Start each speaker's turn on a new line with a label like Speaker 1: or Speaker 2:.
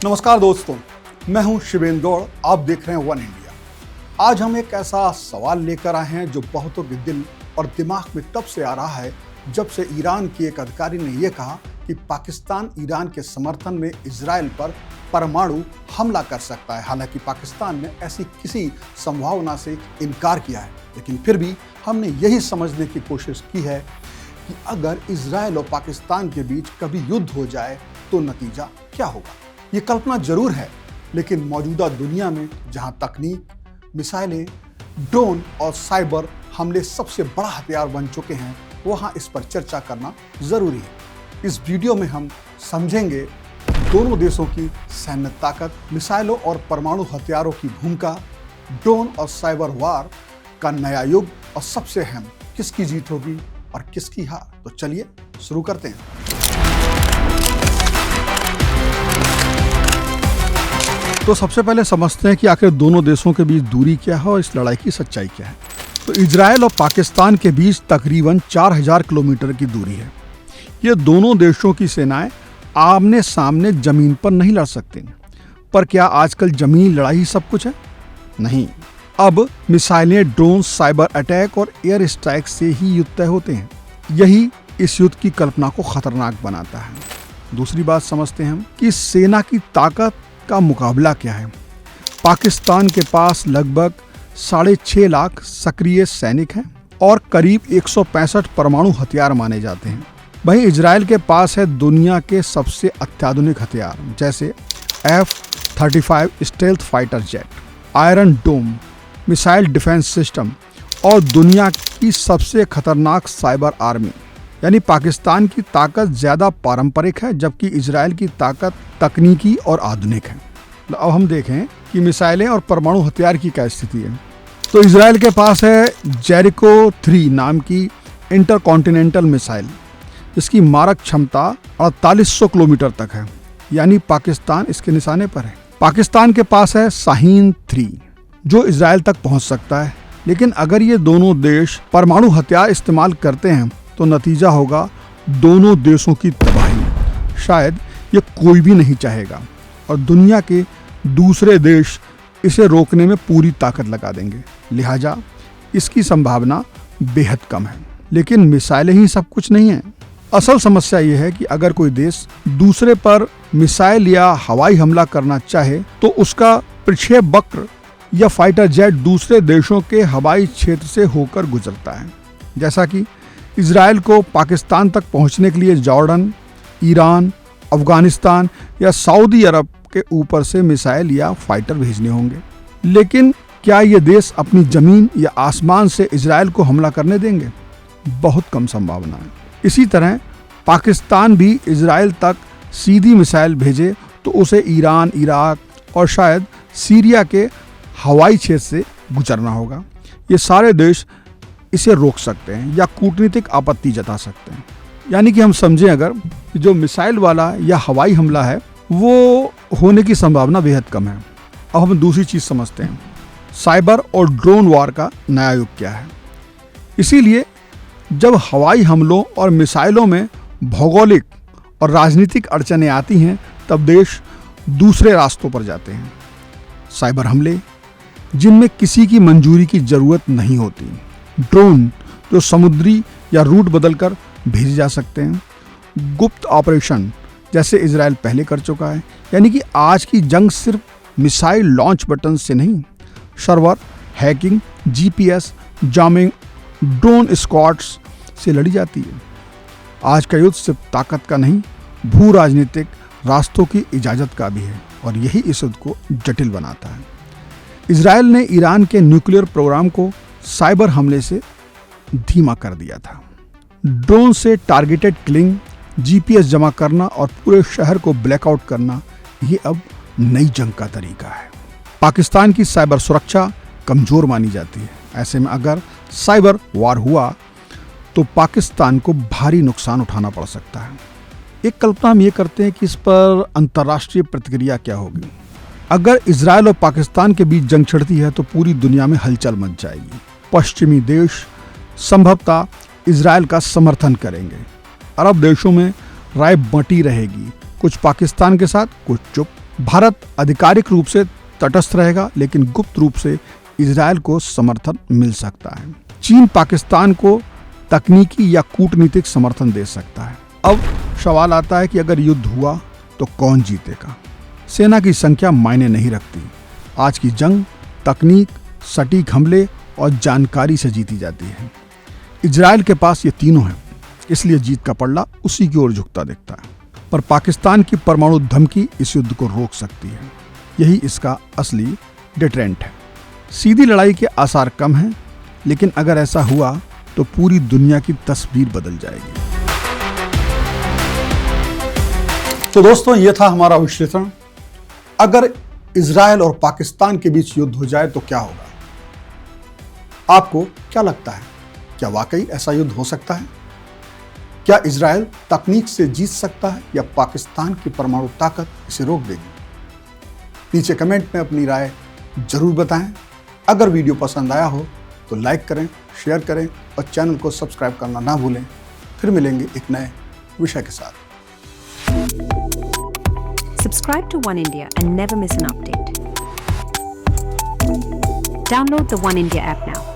Speaker 1: नमस्कार दोस्तों, मैं हूं शिवेंद्र गौड़। आप देख रहे हैं वन इंडिया। आज हम एक ऐसा सवाल लेकर आए हैं जो बहुतों के दिल और दिमाग में तब से आ रहा है जब से ईरान की एक अधिकारी ने यह कहा कि पाकिस्तान ईरान के समर्थन में इजराइल पर परमाणु हमला कर सकता है। हालांकि पाकिस्तान ने ऐसी किसी संभावना से इनकार किया है, लेकिन फिर भी हमने यही समझने की कोशिश की है कि अगर इजराइल और पाकिस्तान के बीच कभी युद्ध हो जाए तो नतीजा क्या होगा। ये कल्पना जरूर है, लेकिन मौजूदा दुनिया में जहां तकनीक, मिसाइलें, ड्रोन और साइबर हमले सबसे बड़ा हथियार बन चुके हैं, वहां इस पर चर्चा करना जरूरी है। इस वीडियो में हम समझेंगे दोनों देशों की सैन्य ताकत, मिसाइलों और परमाणु हथियारों की भूमिका, ड्रोन और साइबर वार का नया युग, और सबसे अहम किसकी जीत होगी और किसकी हार। तो चलिए शुरू करते हैं। तो सबसे पहले समझते हैं कि आखिर दोनों देशों के बीच दूरी क्या है और इस लड़ाई की सच्चाई क्या है। तो इजराइल और पाकिस्तान के बीच तकरीबन 4000 किलोमीटर की दूरी है। ये दोनों देशों की सेनाएं आमने सामने जमीन पर नहीं लड़ सकती। पर क्या आजकल जमीनी लड़ाई ही सब कुछ है? नहीं। अब मिसाइलें, ड्रोन, साइबर अटैक और एयर स्ट्राइक से ही युद्ध तय होते हैं। यही इस युद्ध की कल्पना को खतरनाक बनाता है। दूसरी बात समझते हैं हम कि सेना की ताकत का मुकाबला क्या है। पाकिस्तान के पास लगभग 6.5 लाख सक्रिय सैनिक हैं और करीब 165 परमाणु हथियार माने जाते हैं। वहीं इजराइल के पास है दुनिया के सबसे अत्याधुनिक हथियार, जैसे F-35 stealth fighter jet, iron dome missile defence system और दुनिया की सबसे खतरनाक साइबर आर्मी। यानी पाकिस्तान की ताकत ज़्यादा पारंपरिक है, जबकि इजराइल की ताकत तकनीकी और आधुनिक है। अब हम देखें कि मिसाइलें और परमाणु हथियार की क्या स्थिति है। तो इजराइल के पास है जेरिको 3 नाम की इंटरकॉन्टिनेंटल मिसाइल, जिसकी मारक क्षमता 4800 किलोमीटर तक है, यानी पाकिस्तान इसके निशाने पर है। पाकिस्तान के पास है शाहीन 3 जो इजराइल तक पहुंच सकता है। लेकिन अगर ये दोनों देश परमाणु हथियार इस्तेमाल करते हैं तो नतीजा होगा दोनों देशों की तबाही। शायद ये कोई भी नहीं चाहेगा और दुनिया के दूसरे देश इसे रोकने में पूरी ताकत लगा देंगे। लिहाजा इसकी संभावना बेहद कम है। लेकिन मिसाइलें ही सब कुछ नहीं है। असल समस्या ये है कि अगर कोई देश दूसरे पर मिसाइल या हवाई हमला करना चाहे तो उसका प्रक्षेप वक्र या फाइटर जेट दूसरे देशों के हवाई क्षेत्र से होकर गुजरता है। जैसा कि इजराइल को पाकिस्तान तक पहुंचने के लिए जॉर्डन, ईरान, अफगानिस्तान या सऊदी अरब के ऊपर से मिसाइल या फाइटर भेजने होंगे। लेकिन क्या ये देश अपनी जमीन या आसमान से इजराइल को हमला करने देंगे? बहुत कम संभावना है। इसी तरह पाकिस्तान भी इजराइल तक सीधी मिसाइल भेजे तो उसे ईरान, इराक और शायद सीरिया के हवाई क्षेत्र से गुजरना होगा। ये सारे देश इसे रोक सकते हैं या कूटनीतिक आपत्ति जता सकते हैं। यानी कि हम समझें, अगर जो मिसाइल वाला या हवाई हमला है वो होने की संभावना बेहद कम है। अब हम दूसरी चीज़ समझते हैं, साइबर और ड्रोन वार का नया युग क्या है। इसीलिए जब हवाई हमलों और मिसाइलों में भौगोलिक और राजनीतिक अड़चनें आती हैं, तब देश दूसरे रास्तों पर जाते हैं। साइबर हमले जिनमें किसी की मंजूरी की ज़रूरत नहीं होती, ड्रोन जो समुद्री या रूट बदलकर भेजे जा सकते हैं, गुप्त ऑपरेशन जैसे इजराइल पहले कर चुका है। यानी कि आज की जंग सिर्फ मिसाइल लॉन्च बटन से नहीं, server hacking, GPS jamming, drone squads से लड़ी जाती है। आज का युद्ध सिर्फ ताकत का नहीं, भू राजनीतिक रास्तों की इजाज़त का भी है, और यही इस युद्ध को जटिल बनाता है। इजराइल ने ईरान के न्यूक्लियर प्रोग्राम को साइबर हमले से धीमा कर दिया था। ड्रोन से टारगेटेड किलिंग, GPS जमा करना और पूरे शहर को ब्लैकआउट करना, ये अब नई जंग का तरीका है। पाकिस्तान की साइबर सुरक्षा कमज़ोर मानी जाती है। ऐसे में अगर साइबर वार हुआ तो पाकिस्तान को भारी नुकसान उठाना पड़ सकता है। एक कल्पना हम ये करते हैं कि इस पर अंतर्राष्ट्रीय प्रतिक्रिया क्या होगी। अगर इजराइल और पाकिस्तान के बीच जंग छिड़ती है तो पूरी दुनिया में हलचल मच जाएगी। पश्चिमी देश संभवतः इजराइल का समर्थन करेंगे। अरब देशों में राय बंटी रहेगी, कुछ पाकिस्तान के साथ, कुछ चुप। भारत आधिकारिक रूप से तटस्थ रहेगा, लेकिन गुप्त रूप से इजरायल को समर्थन मिल सकता है। चीन पाकिस्तान को तकनीकी या कूटनीतिक समर्थन दे सकता है। अब सवाल आता है कि अगर युद्ध हुआ तो कौन जीतेगा? सेना की संख्या मायने नहीं रखती। आज की जंग तकनीक, सटीक हमले और जानकारी से जीती जाती है। इजरायल के पास ये तीनों हैं, इसलिए जीत का पल्ला उसी की ओर झुकता दिखता है। पर पाकिस्तान की परमाणु धमकी इस युद्ध को रोक सकती है। यही इसका असली डिटरेंट है। सीधी लड़ाई के आसार कम हैं, लेकिन अगर ऐसा हुआ तो पूरी दुनिया की तस्वीर बदल जाएगी। तो दोस्तों, ये था हमारा विश्लेषण। अगर इजरायल और पाकिस्तान के बीच युद्ध हो जाए तो क्या होगा? आपको क्या लगता है? क्या वाकई ऐसा युद्ध हो सकता है? क्या इजरायल तकनीक से जीत सकता है या पाकिस्तान की परमाणु ताकत इसे रोक देगी? नीचे कमेंट में अपनी राय जरूर बताएं। अगर वीडियो पसंद आया हो तो लाइक करें, शेयर करें और चैनल को सब्सक्राइब करना ना भूलें। फिर मिलेंगे एक नए विषय के साथ।
Speaker 2: Subscribe to One India and never miss an update. Download the One India app now.